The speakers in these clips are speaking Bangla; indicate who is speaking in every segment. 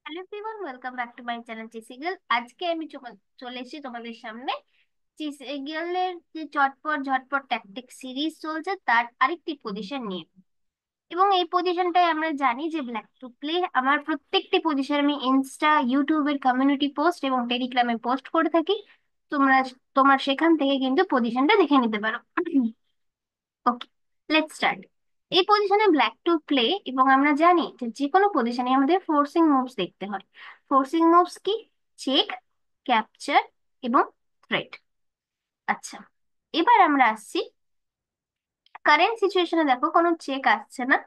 Speaker 1: Hello everyone, welcome back to my channel cheesy girl. আজকে আমি চলে এসেছি তোমাদের সামনে চিসি গার্লের যে চটপট ঝটপট ট্যাকটিক সিরিজ চলছে তার আরেকটি পজিশন নিয়ে। এবং এই পজিশনটাই আমরা জানি যে ব্ল্যাক টু প্লে। আমার প্রত্যেকটি পজিশন আমি ইনস্টা, ইউটিউবের কমিউনিটি পোস্ট এবং টেলিগ্রামে পোস্ট করে থাকি। তোমরা তোমার সেখান থেকে কিন্তু পজিশনটা দেখে নিতে পারো। ওকে, লেটস স্টার্ট। এই পজিশনে ব্ল্যাক টু প্লে এবং আমরা জানি যে যে কোনো পজিশনে আমাদের ফোর্সিং মুভস দেখতে হয়। ফোর্সিং মুভস কি? চেক, ক্যাপচার এবং থ্রেট। আচ্ছা, এবার আমরা আসছি কারেন্ট সিচুয়েশনে। দেখো কোনো চেক আসছে না,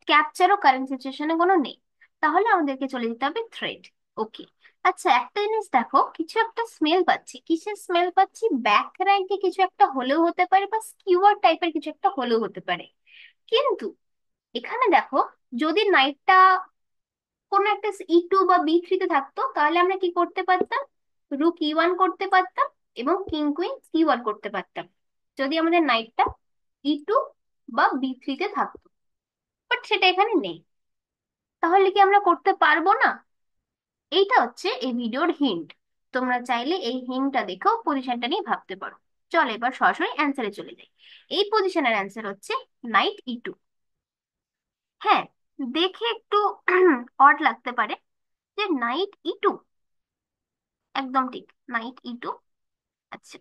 Speaker 1: ক্যাপচারও কারেন্ট সিচুয়েশনে কোনো নেই। তাহলে আমাদেরকে চলে যেতে হবে থ্রেড। ওকে। আচ্ছা, একটা জিনিস দেখো, কিছু একটা স্মেল পাচ্ছি। কিসের স্মেল পাচ্ছি? ব্যাক র্যাঙ্কে কিছু একটা হলেও হতে পারে বা স্কিউয়ার টাইপের কিছু একটা হলেও হতে পারে। কিন্তু এখানে দেখো, যদি নাইটটা কোনো একটা E2 বা B3 তে থাকতো তাহলে আমরা কি করতে পারতাম? রুক E1 করতে পারতাম এবং কিং কুইন C1 করতে পারতাম, যদি আমাদের নাইটটা E2 বা B3 তে থাকতো। বাট সেটা এখানে নেই। তাহলে কি আমরা করতে পারবো না? এইটা হচ্ছে এই ভিডিওর হিন্ট। তোমরা চাইলে এই হিন্টটা দেখেও পজিশনটা নিয়ে ভাবতে পারো। চলো এবার সরাসরি অ্যান্সারে চলে যাই। এই পজিশনের অ্যান্সার হচ্ছে নাইট E2। হ্যাঁ, দেখে একটু অড লাগতে পারে যে নাইট E2। একদম ঠিক, নাইট E2। আচ্ছা,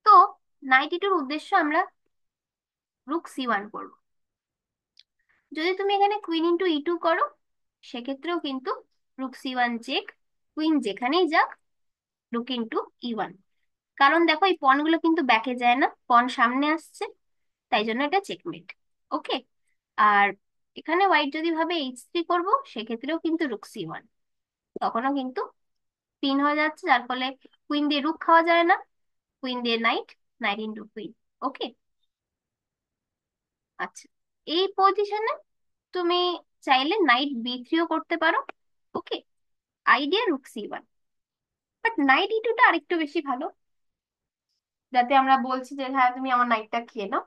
Speaker 1: তো নাইট E2-র উদ্দেশ্য আমরা রুক C1 করব। যদি তুমি এখানে কুইন ইন্টু E2 করো, সেক্ষেত্রেও কিন্তু রুক C1 চেক, কুইন যেখানেই যাক রুক ইন্টু E1। কারণ দেখো, এই পনগুলো কিন্তু ব্যাকে যায় না, পন সামনে আসছে, তাই জন্য এটা চেকমেট। ওকে। আর এখানে হোয়াইট যদি ভাবে H3 করবো, সেক্ষেত্রেও কিন্তু রুক C1, তখনও কিন্তু পিন হয়ে যাচ্ছে, যার ফলে কুইন দিয়ে রুক খাওয়া যায় না, কুইন দিয়ে নাইট, নাইট ইন্টু কুইন। ওকে। আচ্ছা, এই পজিশনে তুমি চাইলে নাইট B3ও করতে পারো। ওকে, আইডিয়া রুক C1। বাট নাইট E2টা আরেকটু বেশি ভালো, যাতে আমরা বলছি যে হ্যাঁ তুমি আমার নাইটটা খেয়ে নাও।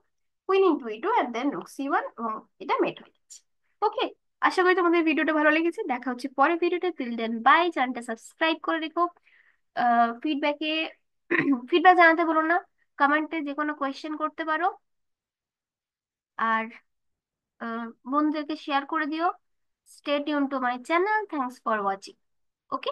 Speaker 1: Queen into E2 and then rook C1, এবং এটা মেট হয়ে যাচ্ছে। ওকে, আশা করি তোমাদের ভিডিওটা ভালো লেগেছে। দেখা হচ্ছে পরের ভিডিওতে। Till then bye. চ্যানেলটা সাবস্ক্রাইব করে রেখো। ফিডব্যাকে ফিডব্যাক জানাতে বলো না, কমেন্টে যে কোনো কোয়েশ্চেন করতে পারো। আর বন্ধুদেরকে শেয়ার করে দিও। Stay tune two my channel. Thanks for watching. Okay.